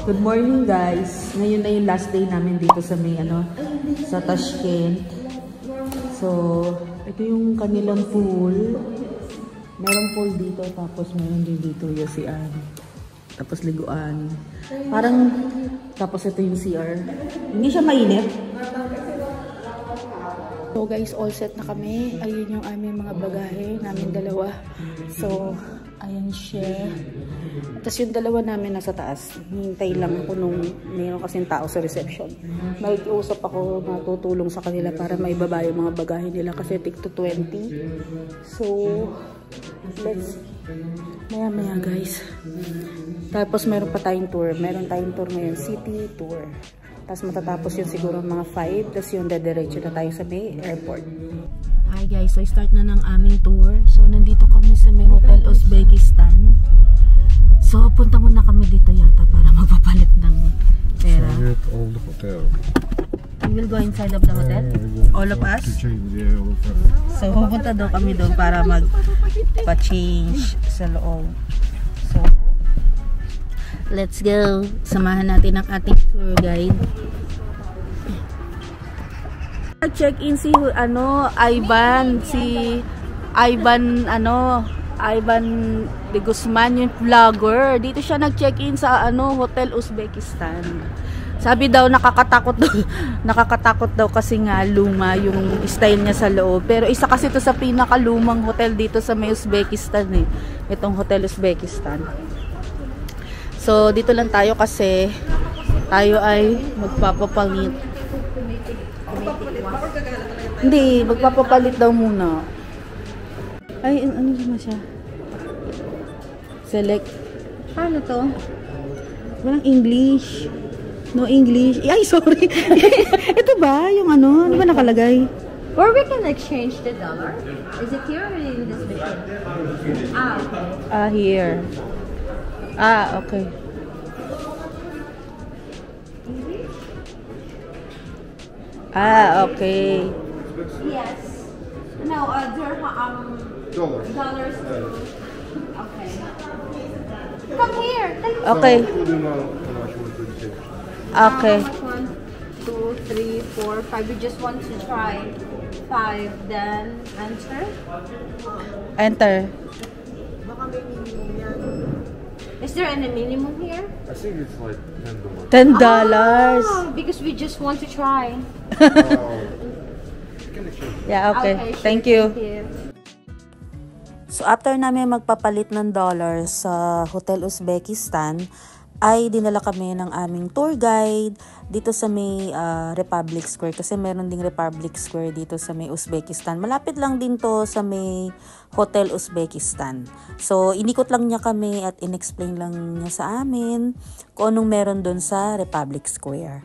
Good morning guys. Ngayon na yung last day namin dito sa may sa Tashkent. So, ito yung kanilang pool. Merong pool dito tapos meron din dito yung CR. Tapos liguan. Parang tapos ito yung CR. Hindi siya mainit. So guys, all set na kami. Ayun yung aming mga bagahe namin dalawa. So, ayan siya. Tapos yung dalawa namin nasa taas. Hintay lang ako nung mayroon kasing tao sa reception. Nakikiusap ako na tutulong sa kanila para maibaba yung mga bagahe nila kasi tig to 20. So, let's maya guys. Tapos meron pa tayong tour. Meron tayong tour ngayon. City tour. Tapos matatapos yun siguro mga 5. Tapos yun, dadiretso na tayo sa may airport. Hi guys, so start na ng aming tour. So nandito kami sa may Hotel Uzbekistan. So punta muna kami dito yata para magpapalit ng pera. All the hotel. We will go inside of the hotel? All of us? So pupunta daw kami doon para magpa-change sa loob. So let's go. Samahan natin ang ating tour guide. Check-in si Ivan de Guzman, yung vlogger. Dito siya nag-check-in sa Hotel Uzbekistan. Sabi daw nakakatakot daw kasi nga luma yung style niya sa loob. Pero isa kasi ito sa pinakalumang hotel dito sa may Uzbekistan eh. Itong Hotel Uzbekistan. So dito lang tayo kasi tayo ay magpapapalit. Hindi, magpapapalit daw muna. Ay, ano ba siya? Select. Paano to? Walang English. No English. Ay, sorry. Ito ba? Yung ano? Ano ba nakalagay? Or we can exchange the dollar. Is it here or in this machine? Ah, okay. Here. Okay. Okay. Yes. No, dollars. Okay. Come here. Okay. Okay. 1, 2, 3, 4, 5. We just want to try 5. Then enter. Enter. Is there any minimum here? I think it's like $10. $10. Because we just want to try. Yeah, okay. Thank you. So after namin magpapalit ng dollar sa Hotel Uzbekistan, ay dinala kami ng aming tour guide dito sa may Republic Square kasi meron ding Republic Square dito sa may Uzbekistan. Malapit lang din to sa may Hotel Uzbekistan. So inikot lang niya kami at inexplain lang niya sa amin kung anong meron doon sa Republic Square.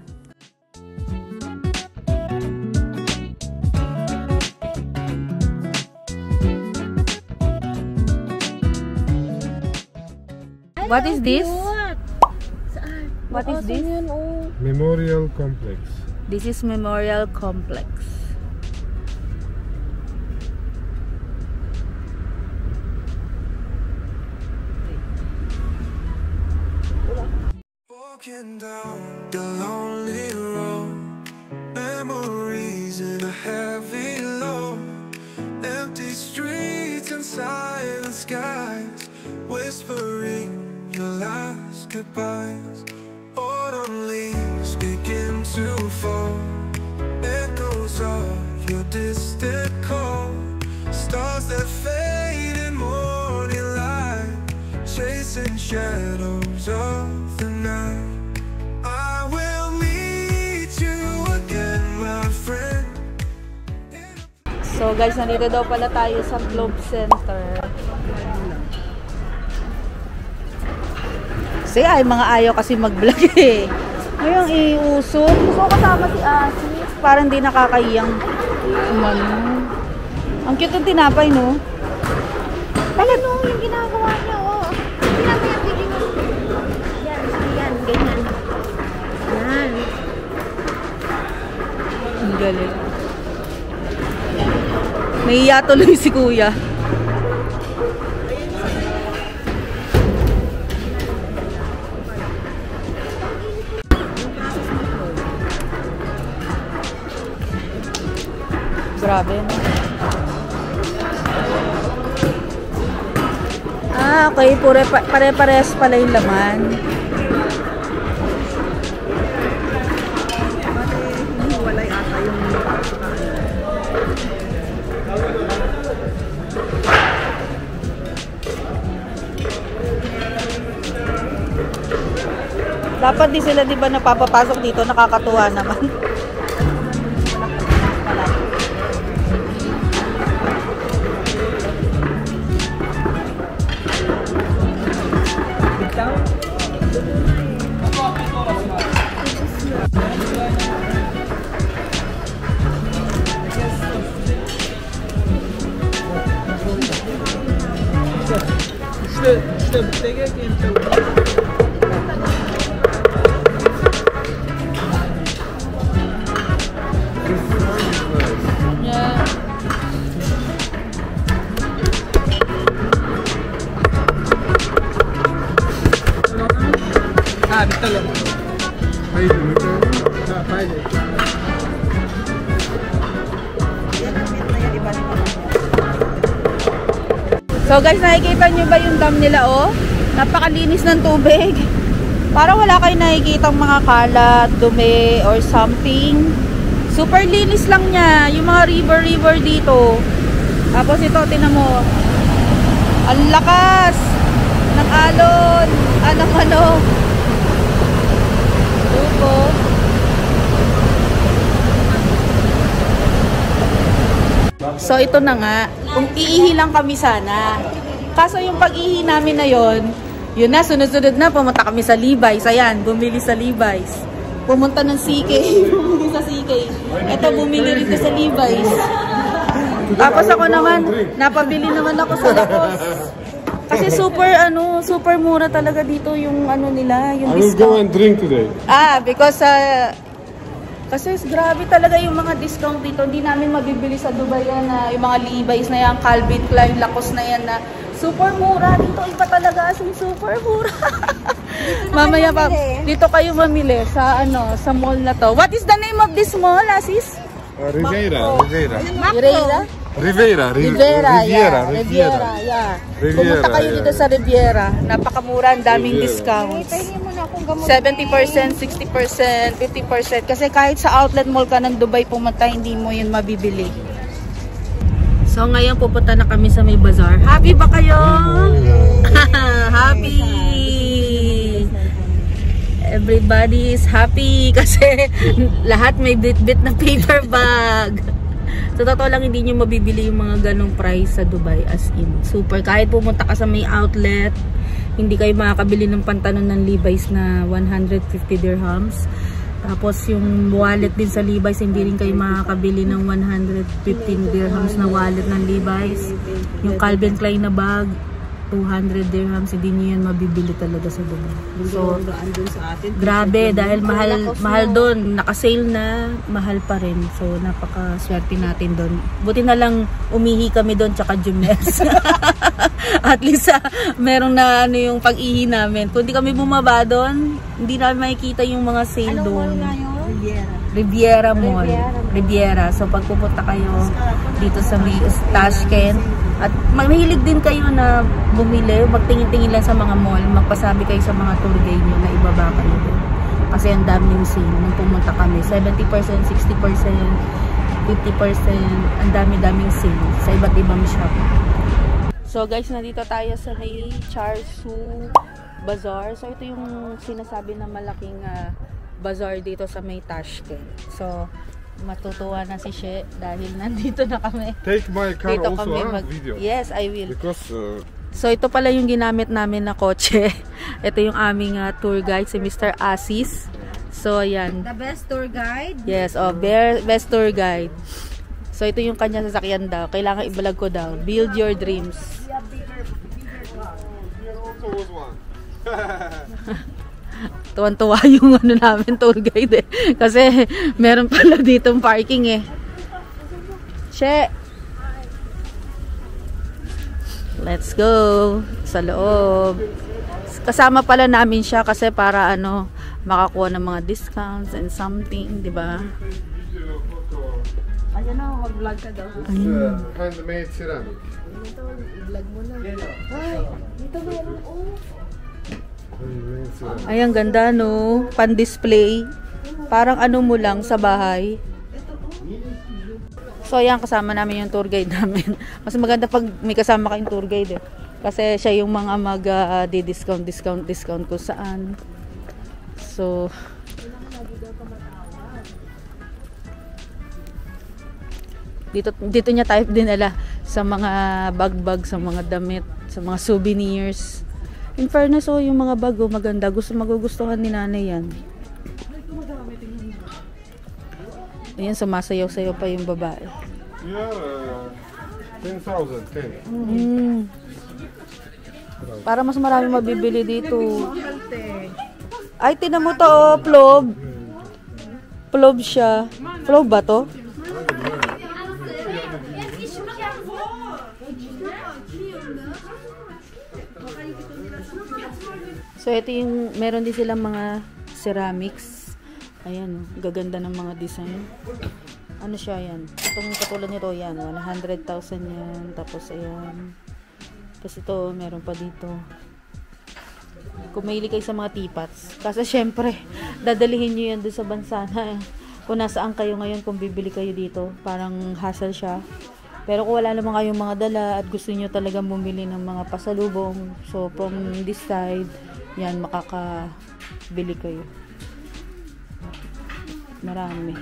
What is this? What is this? Memorial Complex. This is Memorial Complex. Walking down the lonely road, memories in a heavy load, empty streets and silent skies, whispering your last goodbyes. Autumn leaves begin to fall, echoes of your distant call, stars that fade in morning light, chasing shadows of the night. I will meet you again, my friend. So guys, nandito daw pala tayo sa Globe Center. Kasi ay mga ayaw kasi mag-vlog eh. Ngayong iusog. Gusto ko kasama si Asi. Parang di nakakayang umano. Ang cute ng tinapay, no? Alam mo yung ginagawa niya, oh. Tinapay ang video mo. Yan, ganyan. Yan. Ang galing. Nahiya tuloy si kuya. Grabe, no? Ah, okay. Pare-parehas pala yung laman. Hiwalay ata yung Dapat di sila, di ba, napapapasok dito? Nakakatuwa naman. So guys, nakikita nyo ba yung dam nila, oh? Napakalinis ng tubig. Parang wala kayo nakikitang mga kalat, dumi, or something. Super linis lang niya. Yung mga river dito. Tapos ito, tinan mo. Ang lakas ng alon. Ano. Tubo. So ito na nga, kung iihi lang kami sana. Kaso yung pag-ihi namin na yun na, sunod-sunod na, pumunta kami sa Levi's. Ayan, bumili sa Levi's. Pumunta ng CK, bumili sa CK. Ito, bumili rin sa Levi's. Tapos ako naman, napabili naman ako sa Lacoste. Kasi super mura talaga dito yung ano nila, yung discount. I will go and drink today. Because kasi grabe talaga yung mga discount dito. Hindi namin mabibili sa Dubai yan na yung mga Levi's na yan, Calvin Klein, Lacoste na yan na super mura. Dito iba talaga as in super mura. Mamaya pa, dito kayo mamili sa sa mall na to. What is the name of this mall, Asis? Riviera, yeah. Pumunta kayo dito sa Riviera. Napakamura, ang daming discounts. 70%, 60%, 50%. Kasi kahit sa outlet mall ka ng Dubai pumunta, hindi mo yun mabibili. So ngayon pupunta na kami sa may bazaar. Happy ba kayo? Happy! Everybody is happy kasi lahat may bit-bit na paper bag. So totoo lang, hindi nyo mabibili yung mga ganong price sa Dubai, as in super. Kahit pumunta ka sa may outlet, hindi kayo makakabili ng pantalon ng Levi's na 150 dirhams. Tapos yung wallet din sa Levi's, hindi rin kayo makakabili ng 115 dirhams na wallet ng Levi's. Yung Calvin Klein na bag, 200 dirhams, hindi nyo yan mabibili talaga sa Dubai. So, grabe, dahil mahal doon, nakasale na, mahal pa rin. So, napaka-swerte natin doon. Buti na lang umihi kami doon, tsaka Jumes. At least, merong na yung pag-ihi namin. Kung di kami bumaba doon, hindi namin makikita yung mga sale doon. Riviera Mall. Riviera. So, pag pupunta kayo dito sa may Tashkent, at mahilig din kayo na bumili, magtingin-tingin lang sa mga mall, magpasabi kayo sa mga tour guide nyo na ibaba kayo doon. Kasi ang dami yung sale nung pumunta kami. 70%, 60%, 50%, ang dami-daming sale sa iba't ibang shop. So guys, nandito tayo sa may Charsu Bazaar. So ito yung sinasabi na malaking bazaar dito sa may Tashkent. So matutuwa na si She dahil nandito na kami. Take my car dito also, video. Yes, I will. Because so ito pala yung ginamit namin na kotse. Ito yung aming tour guide, si Mr. Asis. So ayan. The best tour guide? Yes, best tour guide. So ito yung kanya sasakyan daw. Kailangan ibalag ko daw. Build your dreams. Tuwan-tuwa yung namin tour guide kasi meron pala ditong parking She, let's go sa loob. Kasama pala namin siya kasi para makakuha ng mga discounts and something, di ba? Yan o, mag-vlog ka daw. Handmade ceramic. Ito, i-vlog mo na. Ay, dito meron. Oh. Handmade ceramic. Ay, ang ganda, no? Pan-display. Parang ano mo lang sa bahay. So, ayan, kasama namin yung tour guide namin. Mas maganda pag may kasama kayong tour guide eh. Kasi siya yung mga discount kung saan. So, dito niya tayo dinala sa mga bag, sa mga damit, sa mga souvenirs. In fairness, oh, yung mga bago maganda. Magugustuhan ni nanay yan. Ayan, sumasayaw-sayaw pa yung babae. Yeah, 10,000. Para mas marami mabibili dito. Ay, tinan mo to, oh, plob. Plob siya. Plob ba to? So, ito yung, meron din silang mga ceramics. Ayan, gaganda ng mga design. Ano siya yan? Itong katulad nito, yan. 100,000 yan. Tapos, ayan. Tapos ito, meron pa dito. Kung mahilig kayo sa mga teapots. Kasi, syempre, dadalihin nyo yan doon sa bansa na. Kung nasaan kayo ngayon, kung bibili kayo dito, parang hassle siya. Pero kung wala naman kayong mga dala at gusto nyo talagang bumili ng mga pasalubong, so, from this side, yan, makakabili kayo. Marami.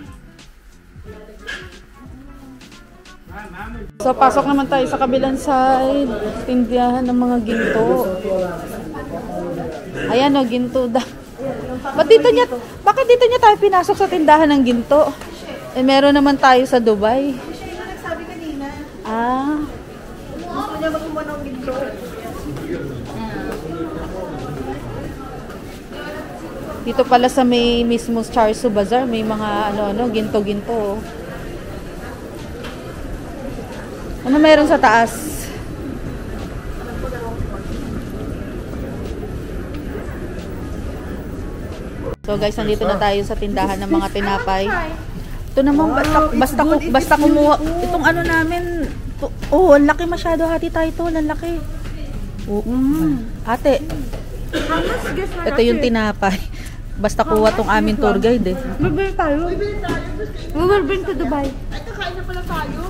So, pasok naman tayo sa kabilang side. Tindahan ng mga ginto. Ayan o, ginto da. Bakit dito niya tayo pinasok sa tindahan ng ginto? Eh, meron naman tayo sa Dubai. Siya yung nagsabi kanina. Ah. Gusto niya magkumuha ng ginto. Dito pala sa may mismo Charsu Bazaar, may mga ano-ano, ginto-ginto. Ano meron sa taas? So guys, nandito na tayo sa tindahan ng mga tinapay. Ito naman, basta kumuha. Itong ano namin, oh, ang laki masyado, hati tayo ito, ang laki. Oh, ate, ito yung tinapay. Basta kuha tong aming tour guide eh. Bibili tayo. We will bring to Dubai. Ay, kakain na pala tayo.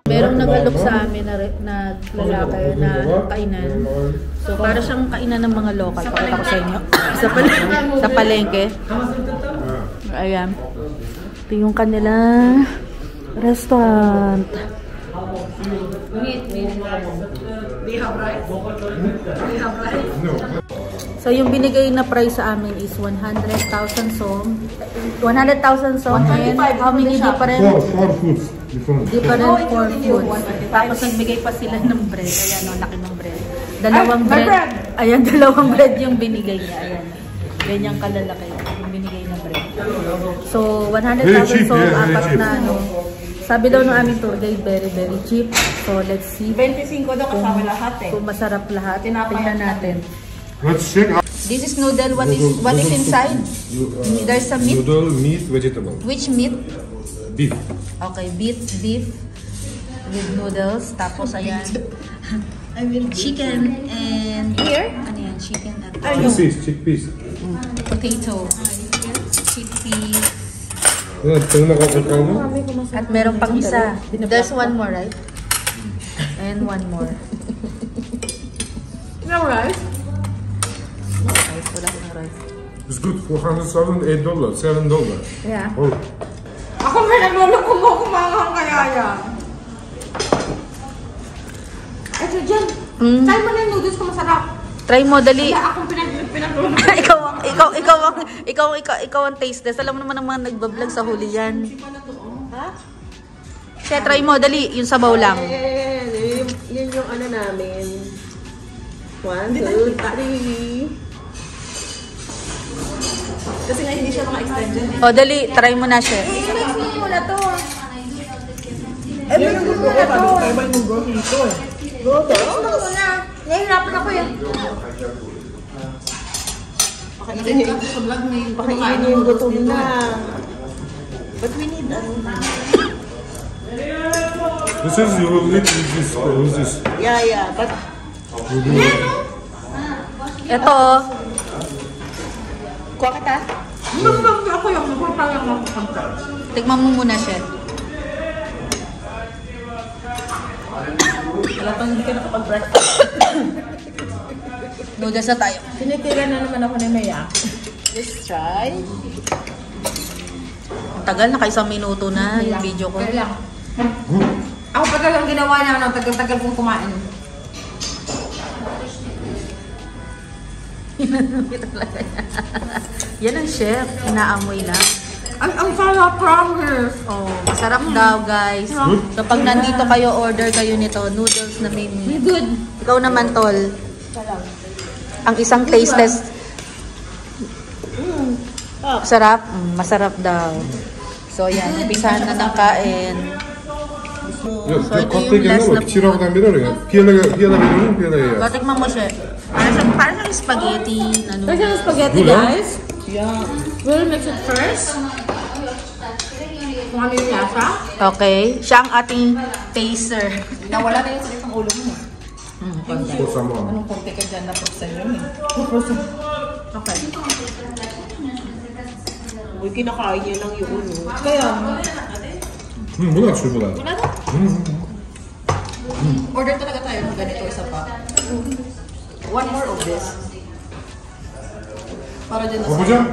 Merong nag-alok sa amin na lalaki na kainan. So, para siyang kainan ng mga local. Pakita ko sa inyo. sa palengke. Ayan. Ito yung kanilang restaurant. So, yung binigay na price sa amin is 100,000 som. 100,000 som and how many different? Four foods. Different for foods. Tapos nagbigay pa sila ng bread. Ayan o, laki ng bread. Dalawang bread. Ayan, dalawang bread yung binigay niya. Ayan. Ganyang kalalaki yung binigay na bread. So, 100,000 so, apat na ano. Sabi daw ng aming tour guide, very, very cheap. So, let's see. 25 daw kasama lahat eh. Kung masarap lahat. Tingnan natin. Let's check out. This is noodle. What is inside? There's some meat. Noodle, meat, vegetable. Which meat? Beef. Okay, beef with noodles. Tapos ayan. Chicken and here? Ano yan? Chicken at This is chickpeas. potato. Chickpeas. At meron pang isa. There's one more, right? And one more. No rice? Rice. Wala ko ng rice. It's good. 400,000, $8, $7. Yeah. Oh. Ako may nagluloko mo kumangang kaya yan. Ito dyan. Try mo na yung noodles ko masarap. Try mo, dali. Kaya akong pinagluloko. ikaw ang tasteless. Alam mo naman ang mga nagbablog sa huli yan. Ha? Kaya try mo, dali. Yung sabaw lang. Yun yung ano namin. 1, 2, 3. Kasi nga hindi siya maka-extend dyan eh. O, dali. Try mo na, chef. I-explain mo na to. Eh, may nung ko pa dito. May nung go dito eh. I-explain mo muna. Nahihirapan ako eh. Pakinggan ko sa vlog may pakinggan yung gutom na. But we need This is you will eat with this. Yeah. But Ito, oh. Kuha kita. ako yung napapayang makapagka. Tikman mo muna, chef. Wala pang hindi ka nakapag-breakfast. Noodles na tayo. Tinitigan na naman ako ni Maya. Let's try. Ang tagal, naka-1 minuto na yung video ko. Pero lang. Ako pa talagang ginawa niya ng tagal-tagal kong kumain. Yan ang chef. Inaamoy na. Ang sarap, promise. Oh, masarap daw, guys. So, pag nandito kayo, order kayo nito. Noodles na may meat. Good. Ikaw naman, Tol. Ang isang tasteless. Masarap? Masarap daw. So, yan. Umpisahan na ng kain. Yok, So, ito kaptayken yung last ama na- kişilerden biri arıyor. Piyana veriyorum, piyana yiyor. Batikman mo, chef. Parang siyang spaghetti na There's noodles. some spaghetti, Good, huh? guys. Yeah. We'll mix it first. Kung ano yung lasa. Okay. Siya ang ating taster. Nawala na yung sa isang ulo mo. Kusama. Anong konti ka dyan na porsan yun eh. Okay. Uy, kinakain niya lang yung ulo. Kaya, Bu da şu bu da. order talaga tayo ng ganito isa pa. One more of this. Para dyan na Hocam,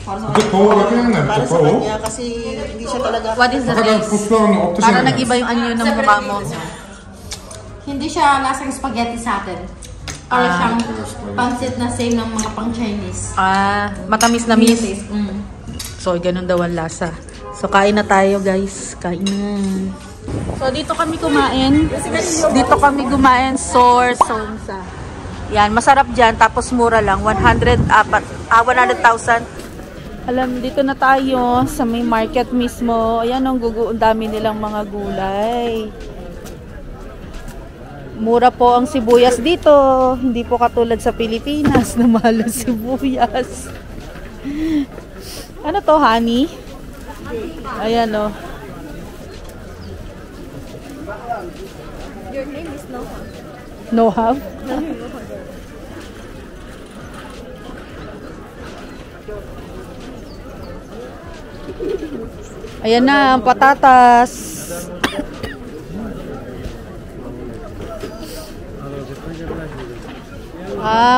para sa bu da tavuk bakıyor ne? para sa Tavuk. kanya kasi hindi siya talaga. What is the Fakat taste? kuslarını optisi Para nag-iba yung anyo ng mukha mo. Hindi siya lasang spaghetti sa atin. Para siyang pansit na same ng mga pang-Chinese. Matamis na miss. Mm. So, ganun daw ang lasa. So, kain na tayo, guys. Kain na. So, dito kami kumain. Dito kami kumain. Somsa. Yan, masarap dyan. Tapos mura lang. 100,000. Alam, dito na tayo sa may market mismo. Ayan, ang dami nilang mga gulay. Mura po ang sibuyas dito. Hindi po katulad sa Pilipinas na mahal ang sibuyas. Ano to, honey? Ayan, oh. Your name is Noha. Nohab? Ayan na, ang patatas.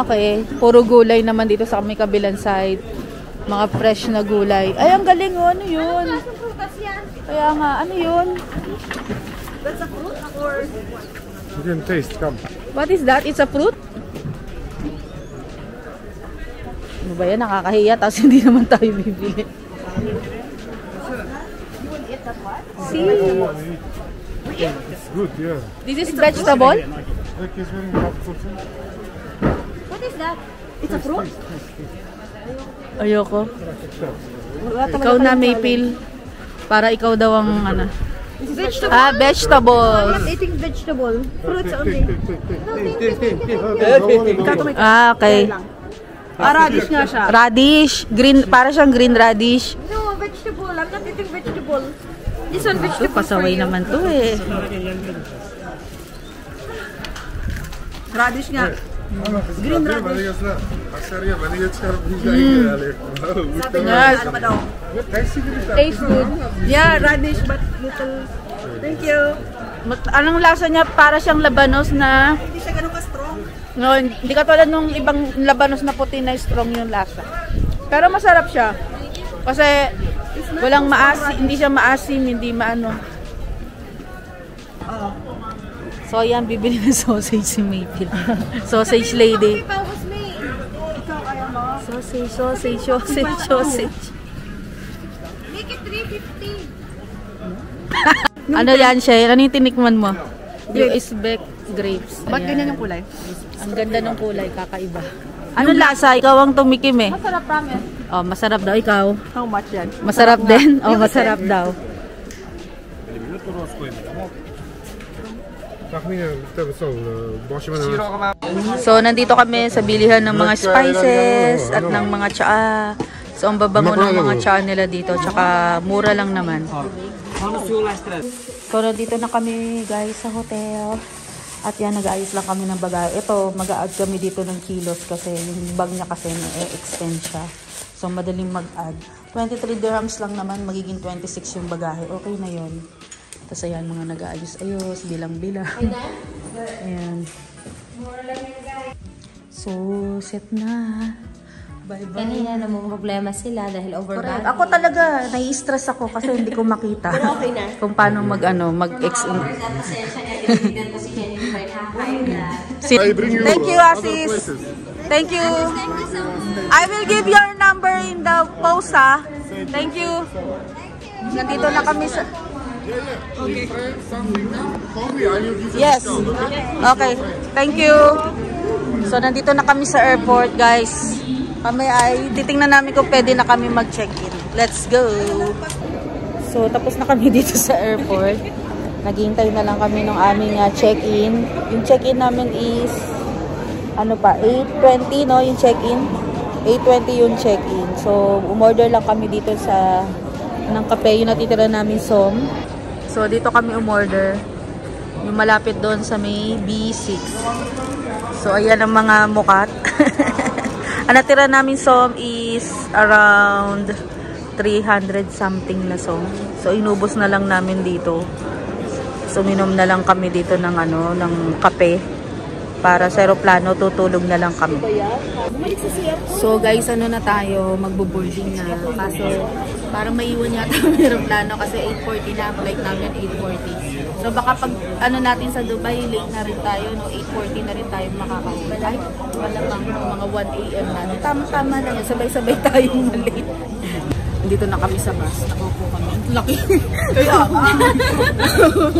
Okay. Puro gulay naman dito sa may kabilang side. Mga fresh na gulay. Ay, ang galing, oh. Ano yun? Kaya nga, ano yun? You can taste, come. What is that? It's a fruit? Ano ba yan? Nakakahiya. Tapos hindi naman tayo bibili. See? It's good, yeah. This is vegetable? Like he's wearing hot something. What is that? It's a fruit? Ayoko. Ikaw na, Maple. Para ikaw daw ang ano. Vegetable? Vegetables. I'm eating vegetable. Fruits only. Okay. Radish nga siya. Radish. Green, para siyang green radish. No, vegetable. I'm not eating vegetable. This one vegetable for Pasaway you. naman to eh. Radish nga. Green radish. Aksarya, bani geçer bu Sabi niya, ano ba daw? Taste good. Yeah, radish but little. Thank you. Anong lasa niya? Para siyang labanos na... Hindi siya ganun ka-strong. No, hindi katulad nung ibang labanos na puti na strong yung lasa. Pero masarap siya. Kasi walang maasim, hindi siya maasim, hindi maano. So ayan, bibili ng sausage si Maple. Sausage lady. If I was me. Sausage. Make it 350. Ano yan siya? Ano yung tinikman mo? Yung Uzbek grapes. Ba't Ayan. ganyan yung kulay? Ang ganda ng kulay, kakaiba. Anong lasa? Ikaw ang tumikim eh. Masarap, promise. Oh, masarap daw. Ikaw? How much yan? Masarap din? Oh, masarap daw. So, nandito kami sa bilihan ng mga spices at ng mga tsaa. So, ang babango ng mga tsaa nila dito. Tsaka, mura lang naman. So, nandito na kami, guys, sa hotel. At yan, nag-aayos lang kami ng bagay. Ito, mag-a-add kami dito ng kilos kasi yung bag niya kasi na-extend siya. So, madaling mag-add. 23 dirhams lang naman, magiging 26 yung bagahe. Okay na yun. Tapos ayan, mga nag-aayos-ayos, bilang-bilang. Ayan. So, set na. Bye-bye. Kanina namang problema sila dahil overbooking. Ako talaga, nai-stress ako kasi hindi ko makita. Pero okay na. Kung paano mag-ex-in. Thank you, Asis. Thank you. I will give your number in the post, ha? Thank you. Nandito na kami sa... Yes. Okay. Thank you. So, nandito na kami sa airport, guys. Kami ay titingnan namin kung pwede na kami mag-check-in. Let's go. So, tapos na kami dito sa airport. Naghihintay na lang kami ng aming check-in. Yung check-in namin is ano pa, 8:20 no, yung check-in. 8:20 yung check-in. So, umorder lang kami dito sa ng kape, yung natitira namin som. So, dito kami umorder. Yung malapit doon sa may B6. So, ayan ang mga mukat. Ang natira namin som is around 300 something na som. So, inubos na lang namin dito. So, minom na lang kami dito ng ano, ng kape. Para sa aeroplano, tutulog na lang kami. So, guys, ano na tayo? Magbo-boarding na. Kaso, parang maiwan yata ang aeroplano kasi 8:40 na. Flight namin 8:40. So, baka pag ano natin sa Dubai, late na rin tayo. No? 8:40 na rin tayo makakauwi. Ay, wala pang mga 1 AM na. Tama-tama na yun. Sabay-sabay tayong late. Dito na kami sa bus. Nakaupo kami. Laki. Kaya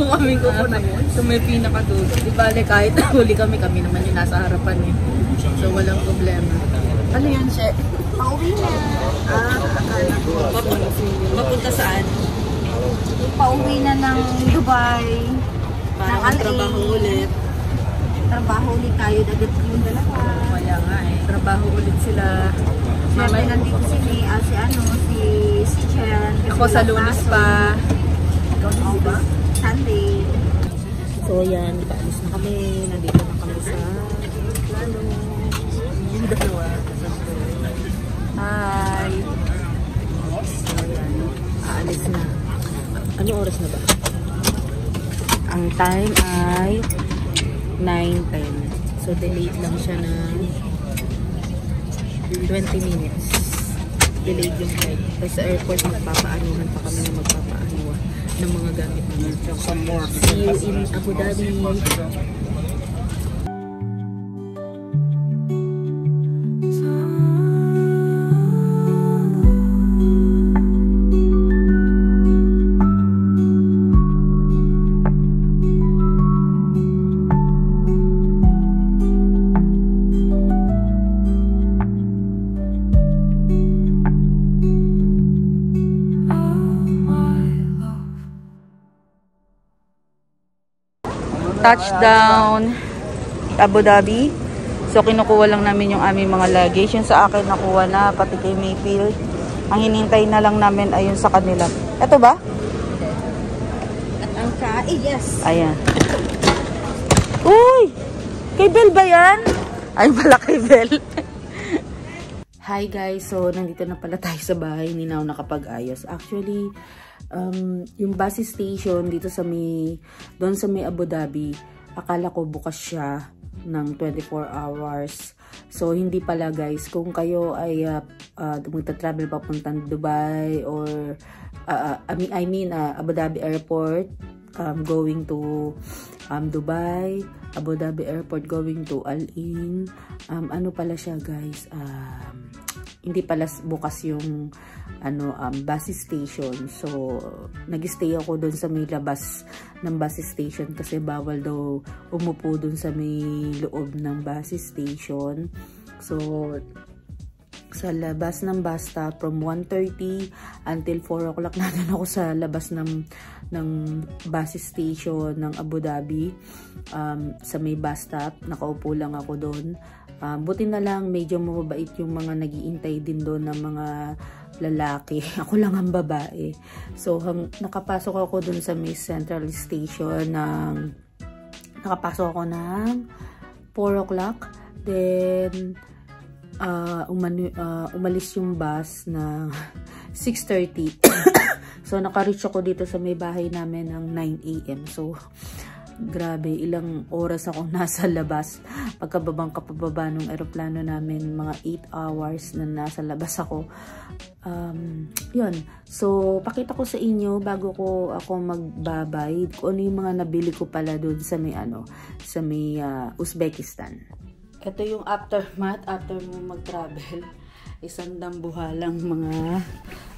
kami ko po na yun. So may pinakadulo. Di bale kahit huli kami naman yung nasa harapan eh. So walang problema. Ano yan, She? Pauwi na. Akala ko. Mapunta saan? Pauwi na ng Dubai. Para magtrabaho ulit. Trabaho ulit tayo. Dagat yung dalawa. Kaya nga eh. Trabaho ulit sila. Siyempre nandito si Chen. Ako sa Lunes pa. Ikaw ba? Sunday. So yan, paalis na kami. Nandito na kami sa plano. Yung dalawa. Hi! So yan, aalis na. Ano oras na ba? Ang time ay 9:10. So delayed lang siya ng 20 minutes. Delayed yung flight. Tapos sa airport, magpapaanuhan pa kami na magpapaanuhan ng mga gamit naman. See you in Abu Dhabi. Touchdown Abu Dhabi. So kinukuha lang namin yung aming mga luggage. Yung sa akin nakuha na, pati kay Mayfield. Ang hinintay na lang namin ayun sa kanila. Ito ba? At ang yes. Ayan. Uy! Kay Bel ba yan? Ay pala kay Bel. Hi guys, so nandito na pala tayo sa bahay. Hindi na ako nakapag-ayos. Actually, yung bus station dito sa may, doon sa may Abu Dhabi, akala ko bukas siya ng 24 hours. So, hindi pala guys. Kung kayo ay magta-travel papuntang Dubai or Abu Dhabi Airport, going to Dubai, Abu Dhabi Airport going to Al Ain, ano pala siya guys, hindi pala bukas yung bus station. So nag-stay ako doon sa may labas ng bus station kasi bawal daw umupo doon sa may loob ng bus station. So sa labas ng bus stop from 1:30 until 4 o'clock na ako sa labas ng bus station ng Abu Dhabi, sa may bus stop. Nakaupo lang ako doon. Buti na lang medyo mababait yung mga nag-iintay din doon ng mga lalaki. Ako lang ang babae. So nakapasok ako doon sa may Central Station nakapasok ako ng 4 o'clock. Then umalis yung bus na 6:30. So naka-reach ako dito sa may bahay namin ng 9 AM. So grabe, ilang oras ako nasa labas. Pagkababa ng eroplano namin, mga 8 hours na nasa labas ako. Yun. So pakita ko sa inyo bago ako magbabay kung ano yung mga nabili ko pala doon sa may sa may Uzbekistan. Ito yung aftermath after mo mag-travel. Isang dambuhalang mga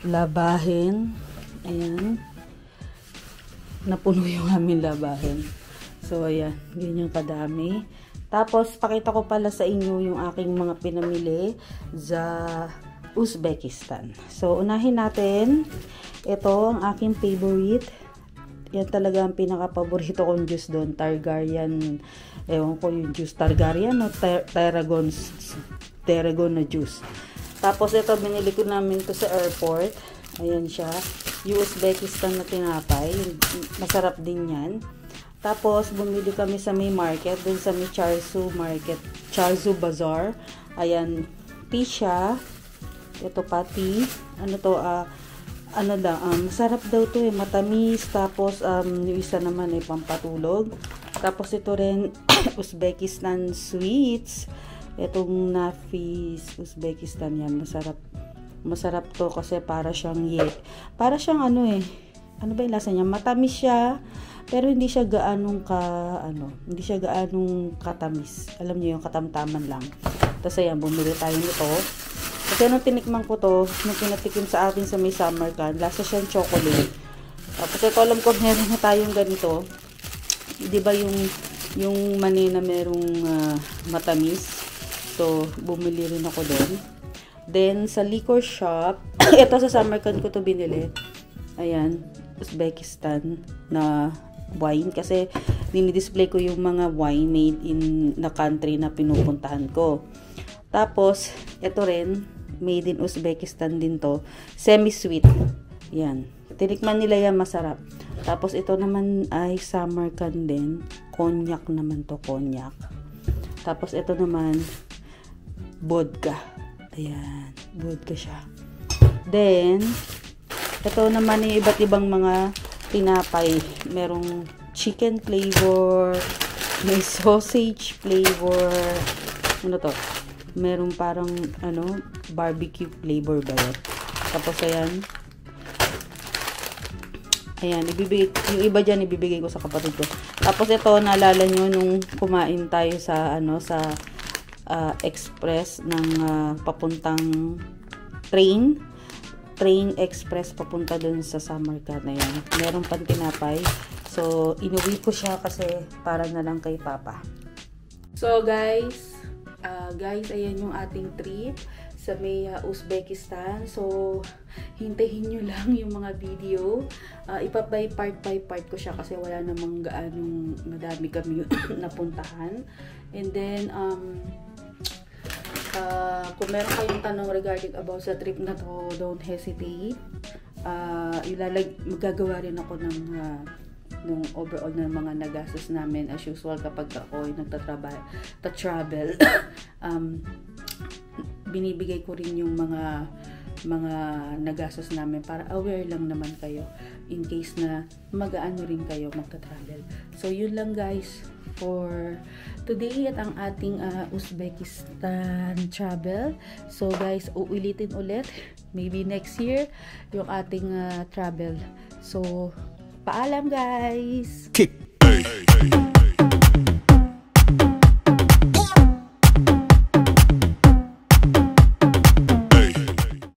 labahin. Ayan. Napuno yung aming labahin. So, ayan. Yun yung kadami. Tapos, pakita ko pala sa inyo yung aking mga pinamili sa Uzbekistan. So, unahin natin. Ito, ang aking favorite. Yan talaga ang pinaka-paborito kong juice doon. Targaryen. Ewan ko yung juice. Targaryen o Tarragon na juice. Tapos, ito, binili ko namin to sa airport. Ayan siya. Uzbekistan na tinapay. Masarap din yan. Tapos, bumili kami sa may market. Dun sa may Charsu Market. Charsu Bazaar. Ayan. Tea siya. Ito pa tea. Ano to? Masarap daw to eh. Matamis. Tapos, yung isa naman ay pampatulog. Tapos, ito rin Uzbekistan sweets. Itong Nafis Uzbekistan yan. Masarap to kasi para siyang ano ba yung lasa niya? Matamis siya. Pero hindi siya gaanong katamis. Alam niyo yung katamtaman lang. Tapos ayan, bumili tayo nito. Kasi nung tinikman ko to, nung pinatikim sa atin sa may Samarkand, lasa siyang chocolate. Tapos ito, alam ko meron na tayong ganito. Di ba yung mani na merong matamis? So, bumili rin ako doon. Then, sa liquor shop, ito sa Samarkand ko to binili. Ayan, Uzbekistan na wine. Kasi, dinidisplay ko yung mga wine made in the country na pinupuntahan ko. Tapos, ito rin, made in Uzbekistan din to. Semi-sweet. Yan. Tinikman nila yan, masarap. Tapos, ito naman ay Samarkand din. Cognac naman to, cognac. Tapos, ito naman, vodka. Ayan, vodka siya. Then, ito naman yung iba't ibang mga tinapay. Merong chicken flavor, may sausage flavor. Ano to? Merong parang, barbecue flavor ba yun? Tapos, ayan. Ayan, yung iba dyan, ibibigay ko sa kapatid ko. Tapos, ito, naalala nyo nung kumain tayo sa, express ng papuntang train express papunta dun sa Samarkand na yan. Meron pang tinapay. So, inuwi ko siya kasi para na lang kay Papa. So, guys, ayan yung ating trip sa may Uzbekistan. So, hintayin nyo lang yung mga video. Ipabay part by part ko siya kasi wala namang gaanong madami kami napuntahan. And then, kung meron kayong tanong regarding about sa trip na to, don't hesitate. Magagawa rin ako ng overall na mga nagastos namin as usual kapag ako ay nagta-travel. Binibigay ko rin yung mga nagastos namin para aware lang naman kayo in case na mag-aano rin kayo magta-travel. So yun lang guys for today at ang ating Uzbekistan travel. So guys, uulitin ulit maybe next year yung ating travel. So paalam guys.